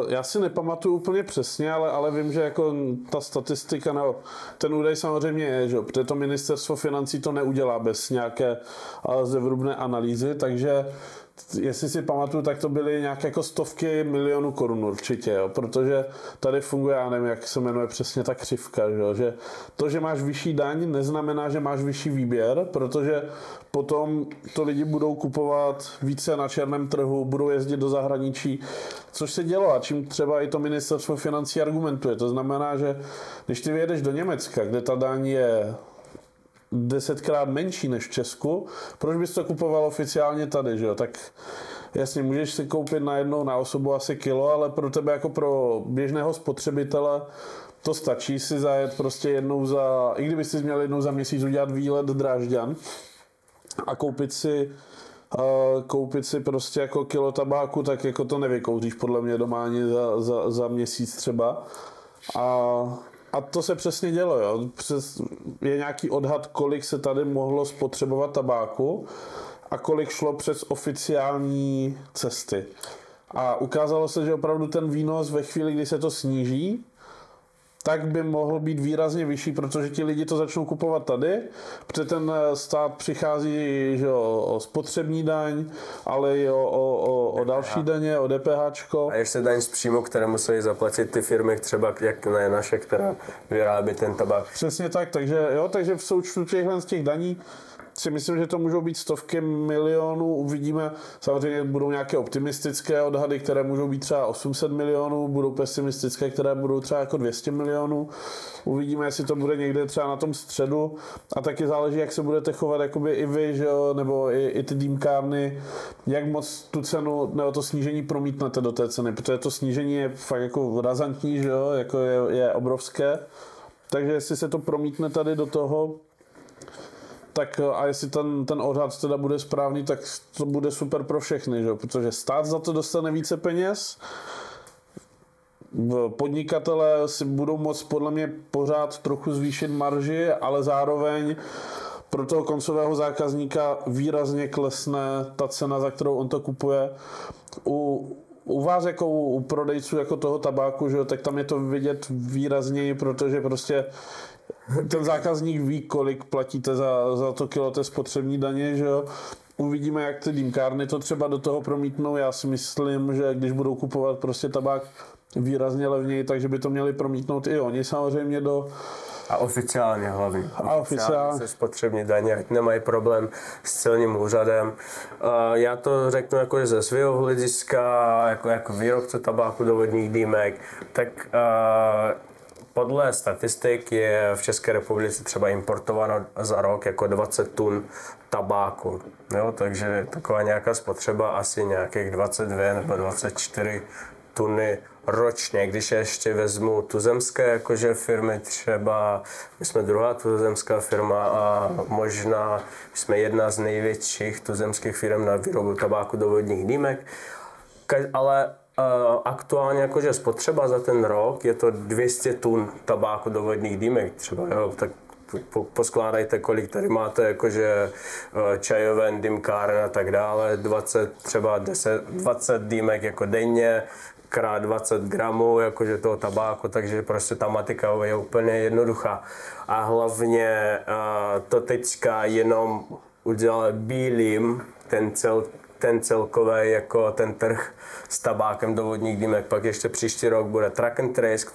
Já si nepamatuju úplně přesně, ale vím, že jako ta statistika, no, ten údaj samozřejmě je, že protože to ministerstvo financí to neudělá bez nějaké zevrubné analýzy, takže jestli si pamatuju, tak to byly nějaké jako stovky milionů korun určitě, jo, protože tady funguje, já nevím, jak se jmenuje přesně ta křivka, že to, že máš vyšší daň, neznamená, že máš vyšší výběr, protože potom to lidi budou kupovat více na černém trhu, budou jezdit do zahraničí, což se dělo a čím třeba i to ministerstvo financí argumentuje. To znamená, že když ty vyjedeš do Německa, kde ta daň je 10krát menší než v Česku, proč bys to kupoval oficiálně tady, že jo? Tak jasně, můžeš si koupit najednou na osobu asi kilo, ale pro tebe jako pro běžného spotřebitele to stačí si zajet prostě jednou za, i kdyby si měl jednou za měsíc udělat výlet Drážďan a koupit si prostě jako kilo tabáku, tak jako to nevykouříš podle mě doma ani za měsíc třeba. A to se přesně dělo, jo. Je nějaký odhad, kolik se tady mohlo spotřebovat tabáku a kolik šlo přes oficiální cesty. A ukázalo se, že opravdu ten výnos ve chvíli, kdy se to sníží, tak by mohl být výrazně vyšší, protože ti lidi to začnou kupovat tady, protože ten stát přichází že o spotřební daň, ale i o další daně, o DPHčko. A ještě daň z příjmu, které musí zaplatit ty firmy, třeba jak ne naše, která vyrábí ten tabák. Přesně tak, takže v součtu z těch daní si myslím, že to můžou být stovky milionů, uvidíme, samozřejmě budou nějaké optimistické odhady, které můžou být třeba 800 milionů, budou pesimistické, které budou třeba jako 200 milionů, uvidíme, jestli to bude někde třeba na tom středu a taky záleží, jak se budete chovat jakoby i vy, že jo, nebo i ty dýmkárny, jak moc tu cenu, nebo to snížení promítnete do té ceny, protože to snížení je fakt jako razantní, že jo, jako je obrovské, takže jestli se to promítne tady do toho, tak a jestli ten odhad teda bude správný, tak to bude super pro všechny, že? Protože stát za to dostane více peněz, podnikatelé si budou moct podle mě pořád trochu zvýšit marži, ale zároveň pro toho koncového zákazníka výrazně klesne ta cena, za kterou on to kupuje. U vás jako u prodejců jako toho tabáku, že jo, tak tam je to vidět výrazněji, protože prostě ten zákazník ví, kolik platíte za to kilo té spotřební daně, že jo. Uvidíme, jak ty dýmkárny to třeba do toho promítnou. Já si myslím, že když budou kupovat prostě tabák výrazně levněji, takže by to měli promítnout i oni samozřejmě do... A oficiálně hlavně. A oficiálně se spotřební daně, ať nemají problém s celním úřadem. Já to řeknu jako ze svého hlediska, jako výrobce tabáku do vodních dýmek, tak podle statistik je v České republice třeba importováno za rok jako 20 tun tabáku. Jo, takže taková nějaká spotřeba asi nějakých 22 nebo 24 tuny ročně. Když ještě vezmu tuzemské jakože firmy, třeba my jsme druhá tuzemská firma a možná jsme jedna z největších tuzemských firm na výrobu tabáku do vodních dýmek, ale aktuálně jakože spotřeba za ten rok je to 200 tun tabáku do vodních dýmek třeba, jo, tak poskládajte, kolik tady máte jakože čajoven, dýmkáren a tak dále, 20 dýmek jako denně, krát 20 gramů jakože toho tabáku, takže prostě ta matika je úplně jednoduchá. A hlavně to teďka jenom udělal bílým ten celkový jako ten trh s tabákem do vodních dýmek. Pak ještě příští rok bude track and trace,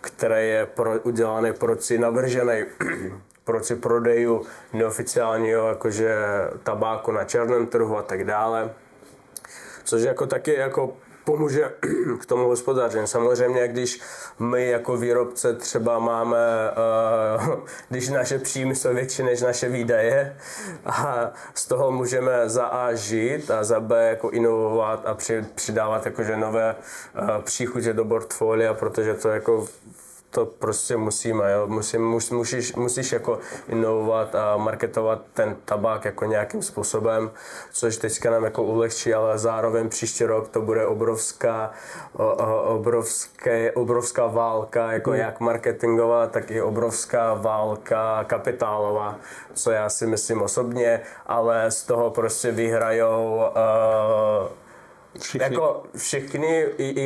které je udělané proti navržený proti prodeju neoficiálního jakože tabáku na černém trhu a tak dále. Což jako taky jako pomůže k tomu hospodaření. Samozřejmě, když my jako výrobce třeba máme, když naše příjmy jsou větší než naše výdaje a z toho můžeme za A žít a za B jako inovovat a přidávat jakože nové příchutě do portfolia, protože to jako to prostě musíme, jo. Musíš jako inovovat a marketovat ten tabák jako nějakým způsobem, což teďka nám jako ulehčí, ale zároveň příští rok to bude obrovská válka, jako jak marketingová, tak i obrovská válka kapitálová, co já si myslím osobně, ale z toho prostě vyhrajou všichni,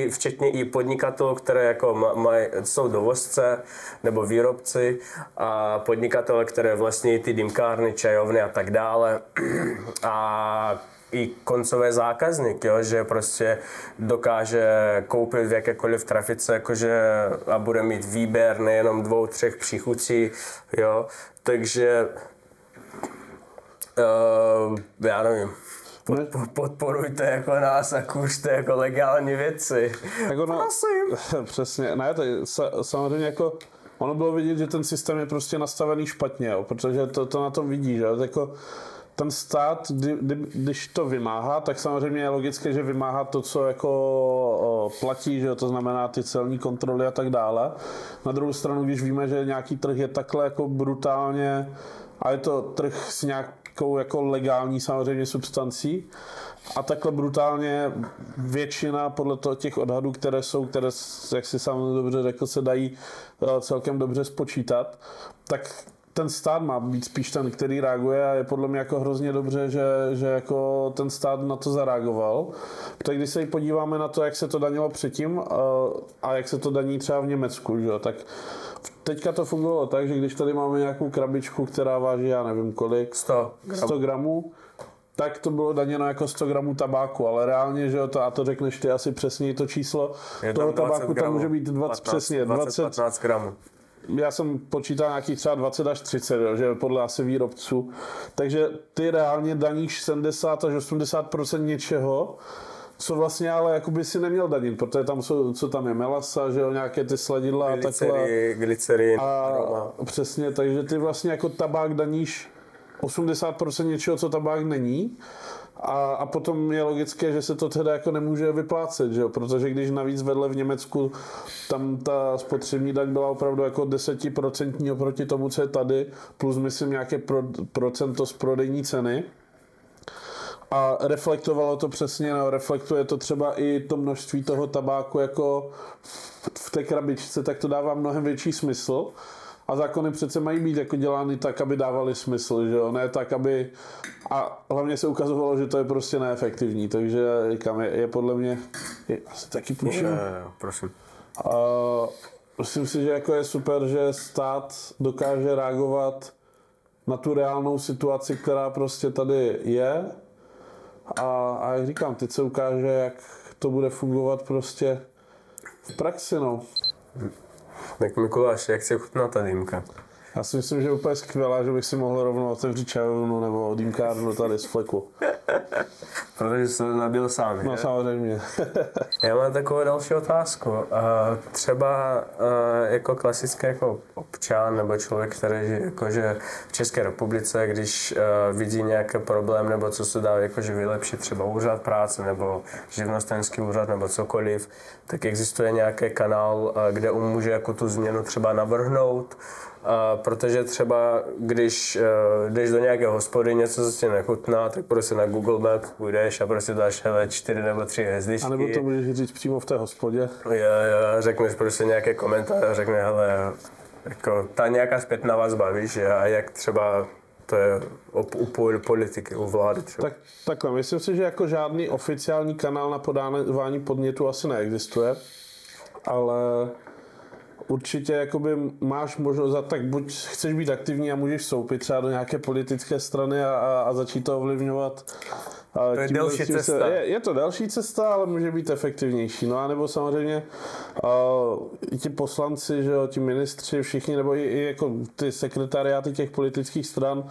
včetně i podnikatelů, které jako jsou dovozce nebo výrobci a podnikatelé, které vlastní ty dýmkárny, čajovny a tak dále. A i koncové zákazník, jo, že prostě dokáže koupit v jakékoliv trafice jakože, a bude mít výběr nejenom 2-3 příchutí, jo, takže já nevím. Podporujte jako nás a kuřte jako legální věci. Jako prosím. Přesně. Ne, to je, samozřejmě jako ono bylo vidět, že ten systém je prostě nastavený špatně, jo, protože to na tom vidí, že jako ten stát, když to vymáhá, tak samozřejmě je logické, že vymáhá to, co jako platí, že to znamená ty celní kontroly a tak dále. Na druhou stranu, když víme, že nějaký trh je takhle jako brutálně a je to trh s nějakou jako legální samozřejmě substancí a takhle brutálně většina podle těch odhadů, které, jak si sám dobře řekl, se dají celkem dobře spočítat, tak ten stát má být spíš ten, který reaguje a je podle mě jako hrozně dobře, že jako ten stát na to zareagoval. Tak když se podíváme na to, jak se to danilo předtím a jak se to daní třeba v Německu, že? Tak teďka to fungovalo tak, že když tady máme nějakou krabičku, která váží, já nevím kolik, 100 gramů, tak to bylo daněno jako 100 gramů tabáku, ale reálně, že to, a to řekneš ty asi přesně to číslo, toho tabáku tam může být 15 gramů. Já jsem počítal nějakých třeba 20 až 30, jo, že podle asi výrobců. Takže ty reálně daníš 70 až 80% něčeho, co vlastně ale jakoby si neměl danit, protože tam co tam je melasa, že jo, nějaké ty sladidla a takhle. Glycerin, aroma. Přesně, takže ty vlastně jako tabák daníš 80% něčeho, co tabák není. A potom je logické, že se to teda jako nemůže vyplácet, že jo? Protože když navíc vedle v Německu tam ta spotřební daň byla opravdu jako 10% oproti tomu, co je tady, plus myslím nějaké procento z prodejní ceny. A reflektovalo to přesně, no, reflektuje to třeba i to množství toho tabáku jako v té krabičce, tak to dává mnohem větší smysl. A zákony přece mají být jako dělány tak, aby dávaly smysl, že jo? Ne tak, aby... A hlavně se ukazovalo, že to je prostě neefektivní, takže říkám, je podle mě... Asi taky půjčím. Prosím. Myslím si, že jako je super, že stát dokáže reagovat na tu reálnou situaci, která prostě tady je. A jak říkám, teď se ukáže, jak to bude fungovat prostě v praxi, no. Tak Mikuláš, jak se chutná ta dýmka? Já si myslím, že je úplně skvělá, že bych si mohl rovnou otevřít čajovnu nebo dýmkárnu tady z fleku. Protože jsem nabil sám, no, že? Samozřejmě. Já mám takovou další otázku. Třeba jako klasický jako občan nebo člověk, který žije jakože v České republice, když vidí nějaký problém nebo co se dá jakože vylepšit, třeba úřad práce nebo živnostenský úřad nebo cokoliv, tak existuje nějaký kanál, kde může jako tu změnu třeba navrhnout. Protože třeba, když jdeš do nějaké hospody, něco se ti nechutná, tak prostě na Google Maps půjdeš a prostě dáš 4 nebo 3 hvězdičky. A nebo to můžeš říct přímo v té hospodě. Jo, řekneš prostě nějaké komentáře a řekne, hele, jako, ta nějaká zpětná vazba, víš, a jak třeba to je u politiky, u vlády třeba. Takhle, myslím si, že jako žádný oficiální kanál na podávání podnětu asi neexistuje, ale určitě jakoby máš možnost, tak buď chceš být aktivní a můžeš vstoupit třeba do nějaké politické strany a začít to ovlivňovat. To je delší cesta. Je to delší cesta, ale může být efektivnější. No a nebo samozřejmě i ti poslanci, že jo, ti ministři, všichni, nebo i jako ty sekretariáty těch politických stran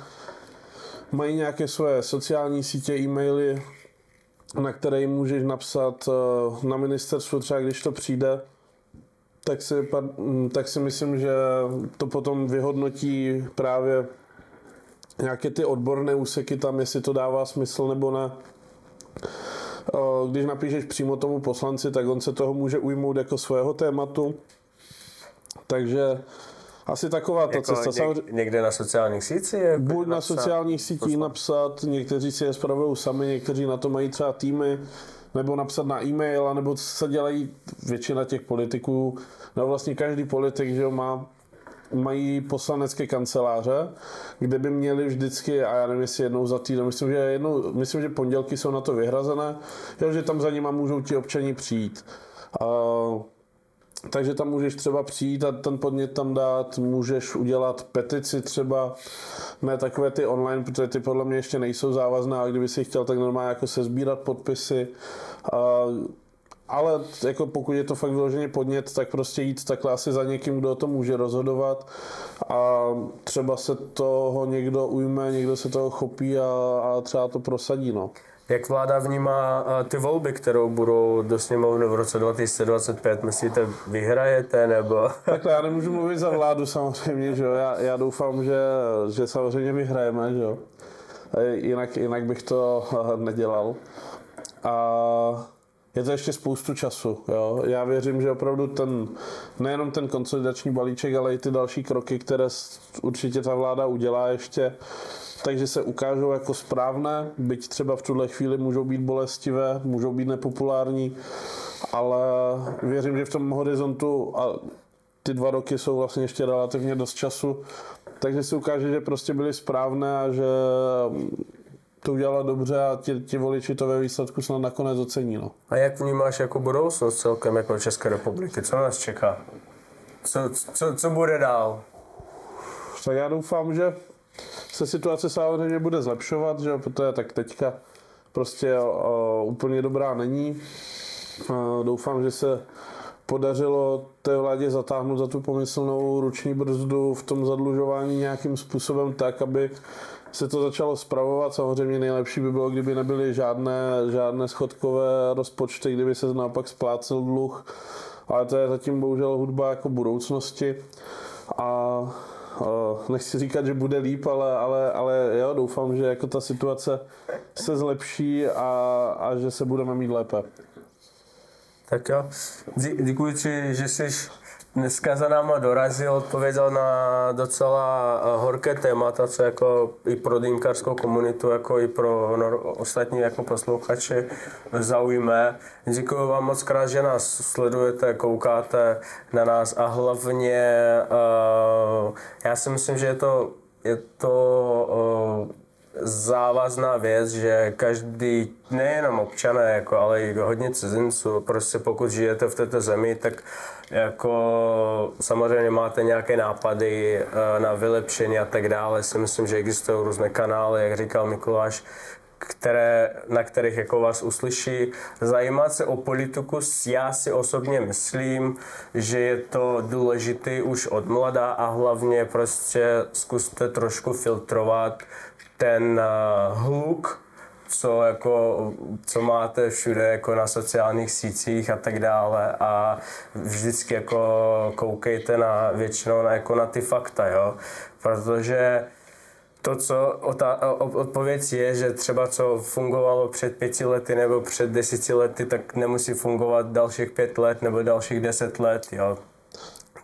mají nějaké svoje sociální sítě, e-maily, na které jim můžeš napsat na ministerstvu, třeba když to přijde, tak si myslím, že to potom vyhodnotí právě nějaké ty odborné úseky tam, jestli to dává smysl nebo ne. Když napíšeš přímo tomu poslanci, tak on se toho může ujmout jako svého tématu. Takže asi taková ta jako cesta. Někde na sociálních sítích? Buď na sociálních sítích napsat, někteří si je spravují sami, někteří na to mají třeba týmy, nebo napsat na e-mail, nebo se dělají většina těch politiků, no vlastně každý politik, že mají poslanecké kanceláře, kde by měli vždycky, a já nevím, jestli jednou za týden, myslím, že pondělky jsou na to vyhrazené, že tam za nima můžou ti občani přijít. Takže tam můžeš třeba přijít a ten podnět tam dát, můžeš udělat petici třeba, ne takové ty online, protože ty podle mě ještě nejsou závazné, a kdyby si chtěl, tak normálně jako se sbírat podpisy. Ale jako pokud je to fakt vyloženě podnět, tak prostě jít takhle asi za někým, kdo o tom může rozhodovat a třeba se toho někdo ujme, někdo se toho chopí a třeba to prosadí, no. Jak vláda vnímá ty volby, kterou budou do sněmovny v roce 2025? Myslíte, vyhrajete, nebo? Takhle, já nemůžu mluvit za vládu samozřejmě, že jo. Já doufám, že samozřejmě vyhrajeme, že jo. Jinak bych to nedělal. A je to ještě spoustu času, jo. Já věřím, že opravdu nejenom ten konsolidační balíček, ale i ty další kroky, které určitě ta vláda udělá ještě, takže se ukážou jako správné, byť třeba v tuhle chvíli můžou být bolestivé, můžou být nepopulární, ale věřím, že v tom horizontu, a ty 2 roky jsou vlastně ještě relativně dost času, takže se ukáže, že prostě byly správné a že to udělala dobře a ti voliči to ve výsledku snad nakonec ocení. No. A jak vnímáš jako budoucnost celkem jako České republiky? Co nás čeká? Co bude dál? Tak já doufám, že se situace samozřejmě bude zlepšovat, že? Protože tak teďka prostě úplně dobrá není. Doufám, že se podařilo té vládě zatáhnout za tu pomyslnou ruční brzdu v tom zadlužování nějakým způsobem tak, aby se to začalo spravovat. Samozřejmě nejlepší by bylo, kdyby nebyly žádné schodkové rozpočty, kdyby se naopak splácel dluh, ale to je zatím bohužel hudba jako budoucnosti a nechci říkat, že bude líp, ale jo, doufám, že jako ta situace se zlepší a že se budeme mít lépe. Tak jo, děkuji ti, že jsi dneska za náma dorazil, odpověděl na docela horké témata, co jako i pro dýmkařskou komunitu, jako i pro ostatní jako posluchače zaujme. Děkuji vám moc krát, že nás sledujete, koukáte na nás a hlavně já si myslím, že je to závazná věc, že každý, nejenom občané, jako, ale i hodně cizinců, prostě pokud žijete v této zemi, tak jako samozřejmě máte nějaké nápady na vylepšení a tak dále. Si myslím, že existují různé kanály, jak říkal Mikuláš, na kterých jako vás uslyší. Zajímat se o politiku, já si osobně myslím, že je to důležité už od mladá a hlavně prostě zkuste trošku filtrovat ten hluk, co máte všude jako na sociálních sítích a tak dále a vždycky jako koukejte většinou na ty fakta, jo, protože odpověď je, že třeba co fungovalo před 5 lety nebo před 10 lety, tak nemusí fungovat dalších 5 let nebo dalších 10 let, jo.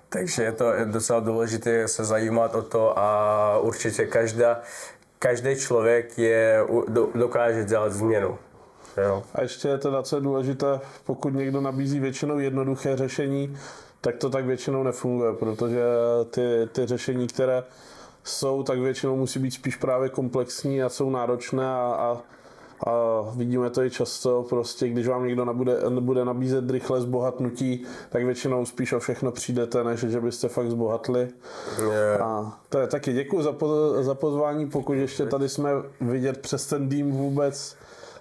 Takže je to docela důležité se zajímat o to a určitě každý člověk dokáže dělat změnu. Jo. A ještě je teda, co je důležité, pokud někdo nabízí většinou jednoduché řešení, tak to tak většinou nefunguje, protože ty řešení, které jsou, tak většinou musí být spíš právě komplexní a jsou náročné a vidíme to i často, prostě když vám někdo nebude nabízet rychle zbohatnutí, tak většinou spíš o všechno přijdete, než že byste fakt zbohatli. Yeah. A to je taky děkuji za pozvání, pokud ještě tady jsme vidět přes ten dým vůbec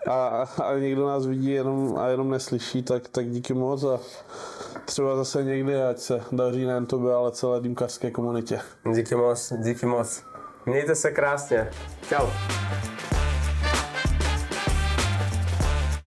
a někdo nás vidí jenom neslyší, tak díky moc a třeba zase někdy, ať se daří nejen tobě, ale celé dýmkařské komunitě. Díky moc. Mějte se krásně. Čau.